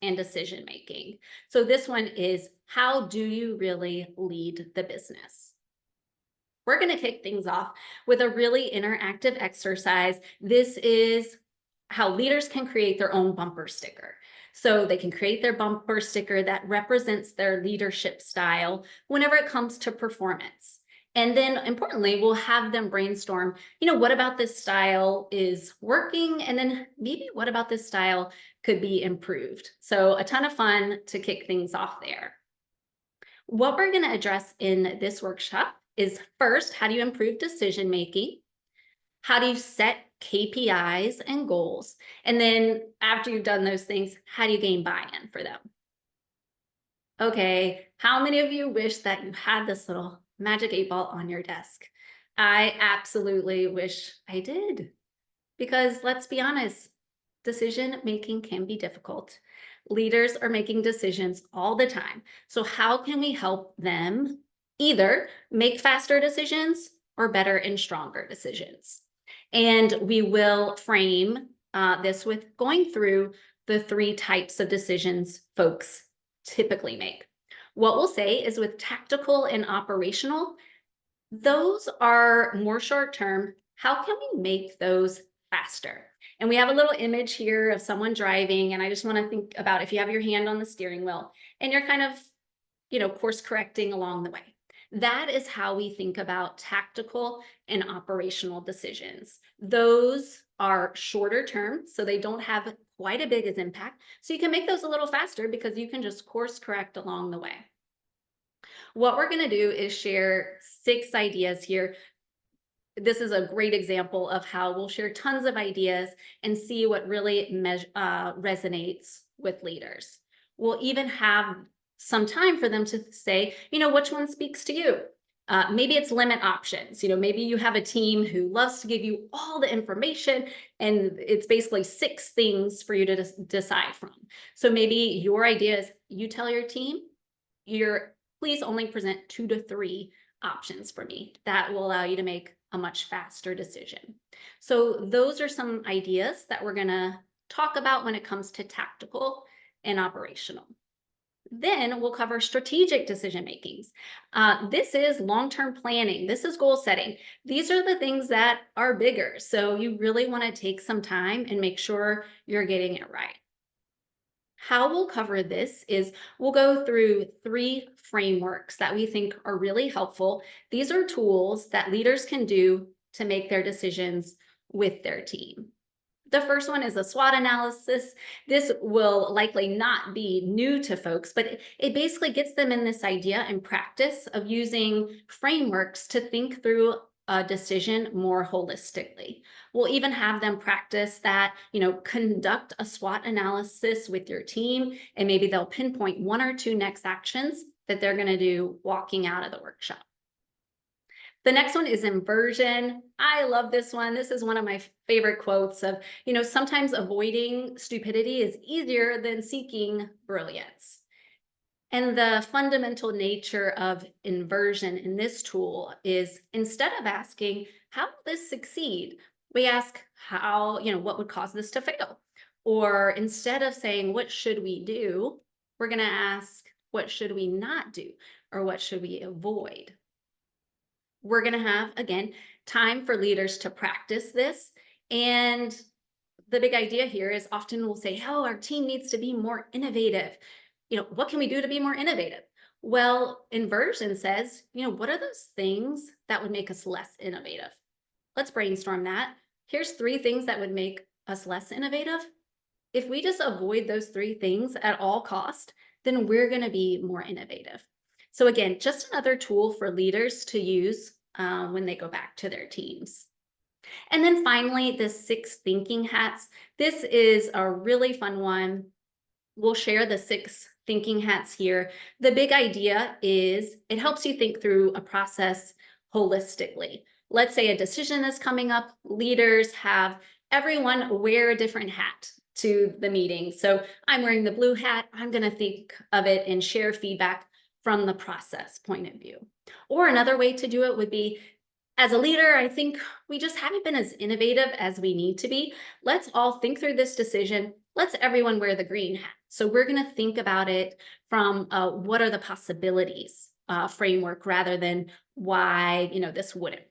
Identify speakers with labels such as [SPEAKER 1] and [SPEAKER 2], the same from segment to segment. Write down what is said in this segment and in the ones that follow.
[SPEAKER 1] and decision making. So this one is, how do you really lead the business? We're going to kick things off with a really interactive exercise. This is how leaders can create their own bumper sticker. So they can create their bumper sticker that represents their leadership style whenever it comes to performance. And then importantly, we'll have them brainstorm, what about this style is working? And then maybe what about this style could be improved? So a ton of fun to kick things off there. What we're going to address in this workshop is first, how do you improve decision making? How do you set KPIs and goals? And then after you've done those things, how do you gain buy-in for them? Okay, how many of you wish that you had this little magic 8 ball on your desk? I absolutely wish I did. Because let's be honest, decision making can be difficult. Leaders are making decisions all the time. So, how can we help them either make faster decisions or better and stronger decisions? And we will frame this with going through the 3 types of decisions folks typically make. What we'll say is with tactical and operational, those are more short term. How can we make those faster? And we have a little image here of someone driving. And I just want to think about if you have your hand on the steering wheel and you're kind of, course correcting along the way. That is how we think about tactical and operational decisions. Those are shorter term, so they don't have quite a big as impact. So you can make those a little faster because you can just course correct along the way. What we're going to do is share 6 ideas here. This is a great example of how we'll share tons of ideas and see what really resonates with leaders. We'll even have some time for them to say, which one speaks to you? Maybe it's limit options. Maybe you have a team who loves to give you all the information and it's basically 6 things for you to decide from. So maybe your idea is you tell your team, please only present 2 to 3 options for me. That will allow you to make a much faster decision. So those are some ideas that we're going to talk about when it comes to tactical and operational. Then we'll cover strategic decision makings. This is long-term planning. This is goal setting. These are the things that are bigger. So you really want to take some time and make sure you're getting it right. How we'll cover this is we'll go through 3 frameworks that we think are really helpful. These are tools that leaders can do to make their decisions with their team. The first one is a SWOT analysis. This will likely not be new to folks, but it basically gets them in this idea and practice of using frameworks to think through a decision more holistically. We'll even have them practice that, conduct a SWOT analysis with your team, and maybe they'll pinpoint 1 or 2 next actions that they're going to do walking out of the workshop. The next one is inversion. I love this one. This is one of my favorite quotes of, sometimes avoiding stupidity is easier than seeking brilliance. And the fundamental nature of inversion in this tool is instead of asking, how will this succeed? We ask what would cause this to fail? Or instead of saying, what should we do? We're going to ask, what should we not do? Or what should we avoid? We're going to have, again, time for leaders to practice this. And the big idea here is often we'll say, our team needs to be more innovative. What can we do to be more innovative? Well, inversion says, what are those things that would make us less innovative? Let's brainstorm that. Here's 3 things that would make us less innovative. If we just avoid those 3 things at all cost, then we're going to be more innovative. So again, just another tool for leaders to use when they go back to their teams. And then finally, the 6 thinking hats. This is a really fun one. We'll share the 6 thinking hats here. The big idea is it helps you think through a process holistically. Let's say a decision is coming up. Leaders have everyone wear a different hat to the meeting. So I'm wearing the blue hat. I'm going to think of it and share feedback from the process point of view. Or another way to do it would be, as a leader, I think we just haven't been as innovative as we need to be. Let's all think through this decision. Let's everyone wear the green hat. So we're going to think about it from what are the possibilities framework rather than why, this wouldn't.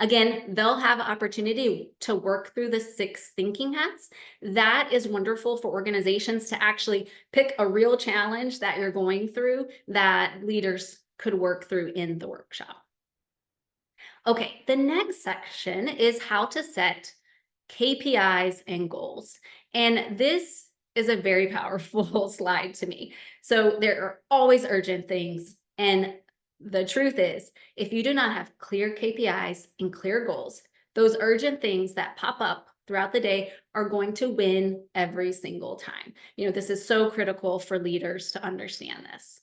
[SPEAKER 1] Again, they'll have opportunity to work through the 6 thinking hats. That is wonderful for organizations to actually pick a real challenge that you're going through that leaders could work through in the workshop. Okay, the next section is how to set KPIs and goals. And this is a very powerful slide to me. So there are always urgent things. And the truth is, if you do not have clear KPIs and clear goals, those urgent things that pop up throughout the day are going to win every single time. This is so critical for leaders to understand this.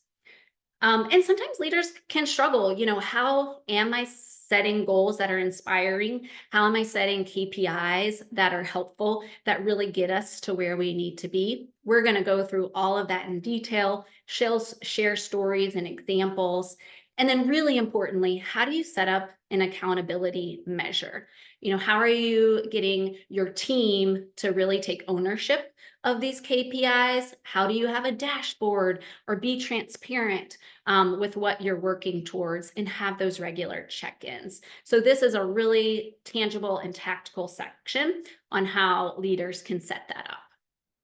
[SPEAKER 1] And sometimes leaders can struggle. How am I setting goals that are inspiring? How am I setting KPIs that are helpful, that really get us to where we need to be? We're going to go through all of that in detail, share stories and examples. And then, really importantly, how do you set up an accountability measure? How are you getting your team to really take ownership of these KPIs? How do you have a dashboard or be transparent with what you're working towards and have those regular check-ins? So this is a really tangible and tactical section on how leaders can set that up.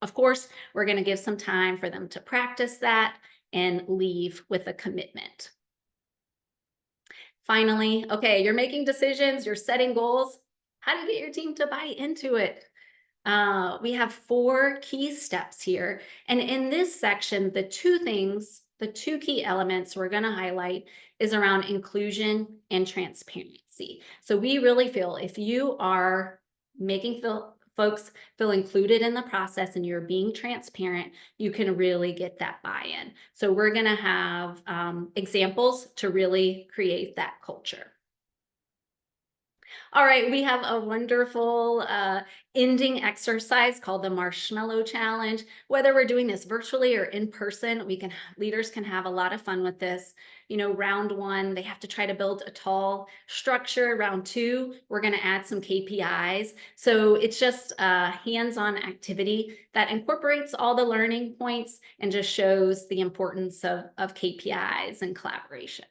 [SPEAKER 1] Of course, we're going to give some time for them to practice that and leave with a commitment. Finally, okay, you're making decisions, you're setting goals. How do you get your team to buy into it? We have 4 key steps here. And in this section, the two key elements we're going to highlight is around inclusion and transparency. So we really feel if you are making folks feel included in the process and you're being transparent, you can really get that buy-in. So we're going to have examples to really create that culture. All right, we have a wonderful ending exercise called the Marshmallow Challenge. Whether we're doing this virtually or in person, leaders can have a lot of fun with this. Round 1, they have to try to build a tall structure. Round 2, we're going to add some KPIs. So it's just a hands-on activity that incorporates all the learning points and just shows the importance of KPIs and collaboration.